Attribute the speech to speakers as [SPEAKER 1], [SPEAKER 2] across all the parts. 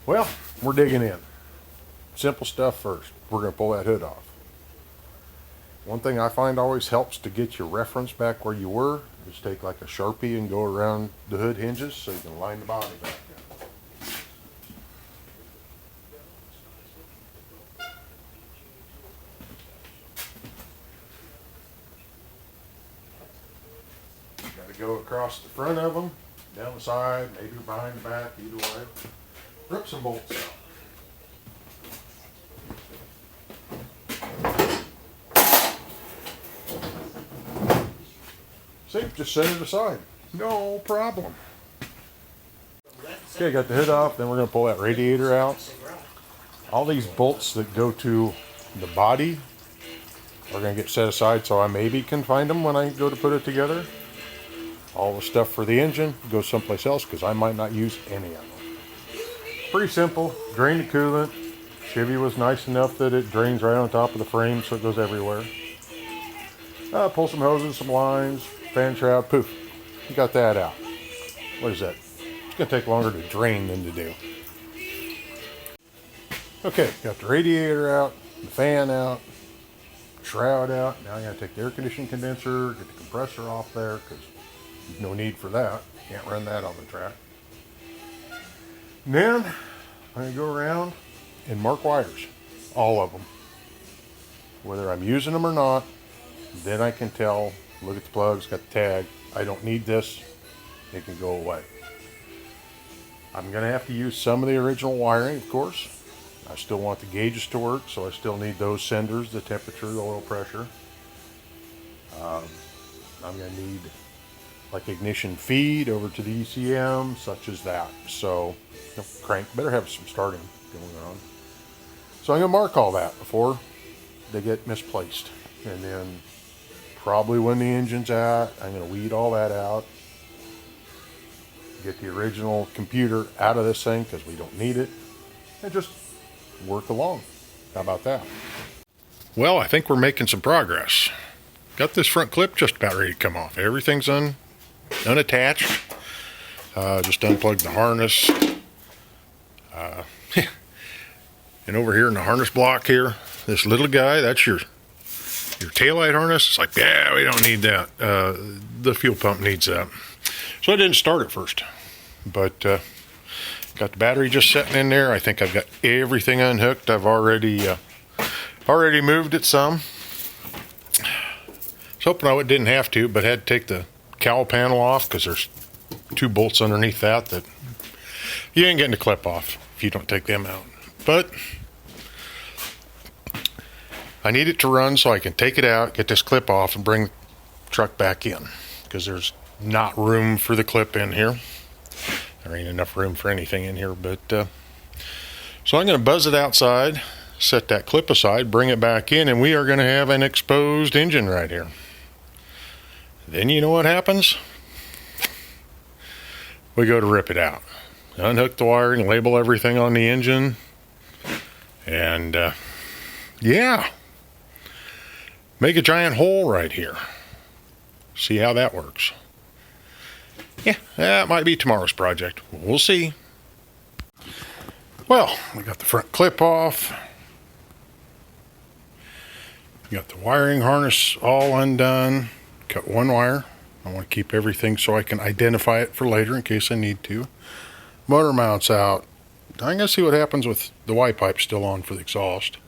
[SPEAKER 1] Well, we're digging in. Simple stuff first. We're going to pull that hood off. One thing I find always helps to get your reference back where you were is take like a Sharpie and go around the hood hinges so you can line the body back up. Got to go across the front of them, down the side, maybe behind the back, either way. Rip some bolts out. See, just set it aside. No problem. Okay, got the hood off, then we're going to pull that radiator out. All these bolts that go to the body are going to get set aside so I maybe can find them when I go to put it together. All the stuff for the engine goes someplace else because I might not use any of them. Pretty simple. Drain the coolant. Chevy was nice enough that it drains right on top of the frame so it goes everywhere. Pull some hoses, some lines, fan shroud, poof. You got that out. What is that? It's going to take longer to drain than to do. Okay, got the radiator out, the fan out, shroud out. Now I got to take the air conditioning condenser, get the compressor off there because there's no need for that. Can't run that on the track. And then I'm going to go around and mark wires, all of them. Whether I'm using them or not, then I can tell, look at the plugs, got the tag, I don't need this, it can go away. I'm going to have to use some of the original wiring, of course. I still want the gauges to work, so I still need those senders, the temperature, the oil pressure. I'm going to need like ignition feed over to the ECM, such as that. So, crank, better have some starting going on. So I'm going to mark all that before they get misplaced. And then probably when the engine's out, I'm going to weed all that out. Get the original computer out of this thing because we don't need it. And just work along. How about that? Well, I think we're making some progress. Got this front clip just about ready to come off. Everything's unattached. Just unplugged the harness. And over here in the harness block here, this little guy, that's your taillight harness. It's like, yeah, we don't need that. The fuel pump needs that. So I didn't start it first, but got the battery just sitting in there. I think I've got everything unhooked. I've already moved it some. I was hoping I didn't have to, but had to take the cowl panel off because there's 2 bolts underneath that you ain't getting the clip off if you don't take them out. But I need it to run so I can take it out, get this clip off, and bring the truck back in because there's not room for the clip in here. There ain't enough room for anything in here, but so I'm going to buzz it outside, set that clip aside, bring it back in, and we are going to have an exposed engine right here. Then you know what happens? We go to rip it out. Unhook the wiring, label everything on the engine, and yeah, make a giant hole right here. See how that works. Yeah, that might be tomorrow's project. We'll see. Well, we got the front clip off. Got the wiring harness all undone. Cut one wire. I want to keep everything so I can identify it for later in case I need to. Motor mounts out. I'm going to see what happens with the Y pipe still on for the exhaust.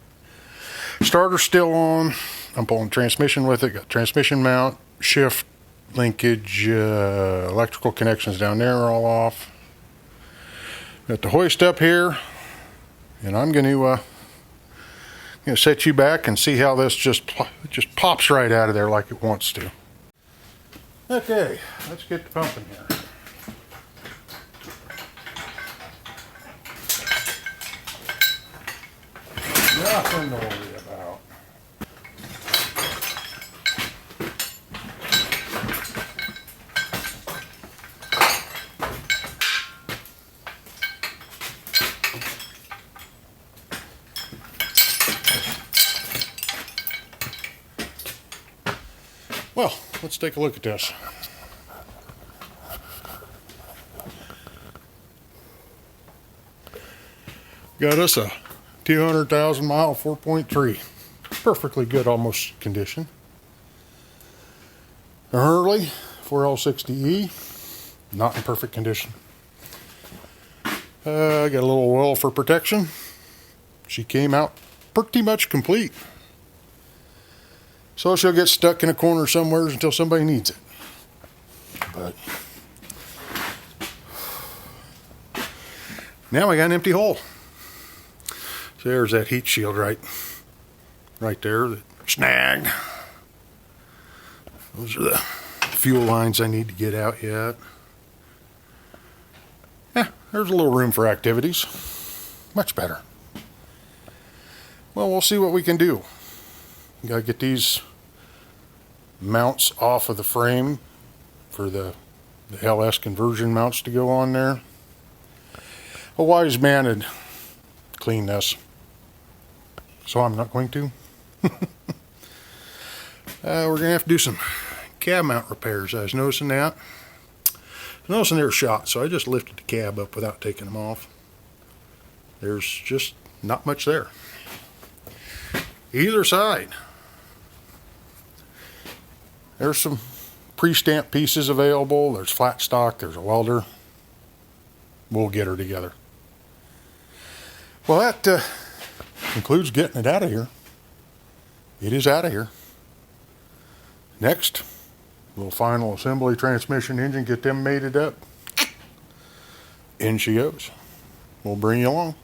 [SPEAKER 1] Starter still on. I'm pulling transmission with it. Got transmission mount, shift, linkage, electrical connections down there are all off. Got the hoist up here, and I'm going to set you back and see how this just pops right out of there like it wants to. Okay, let's get to pumping here. Nothing to worry about. Well, let's take a look at this. Got us a 200,000 mile 4.3. Perfectly good, almost condition. A Hurley 4L60E, not in perfect condition. I got a little oil for protection. She came out pretty much complete. So she'll get stuck in a corner somewhere until somebody needs it. But now I got an empty hole. So there's that heat shield right there that snagged. Those are the fuel lines I need to get out yet. Yeah, there's a little room for activities. Much better. Well, we'll see what we can do. Gotta get these mounts off of the frame for the LS conversion mounts to go on there. A wise man had cleaned this, so I'm not going to. We're gonna have to do some cab mount repairs. I was noticing that. I was noticing they were shot, so I just lifted the cab up without taking them off. There's just not much there. Either side. There's some pre-stamped pieces available. There's flat stock. There's a welder. We'll get her together. Well, that concludes getting it out of here. It is out of here. Next, little final assembly, transmission, engine, get them mated up. In she goes. We'll bring you along.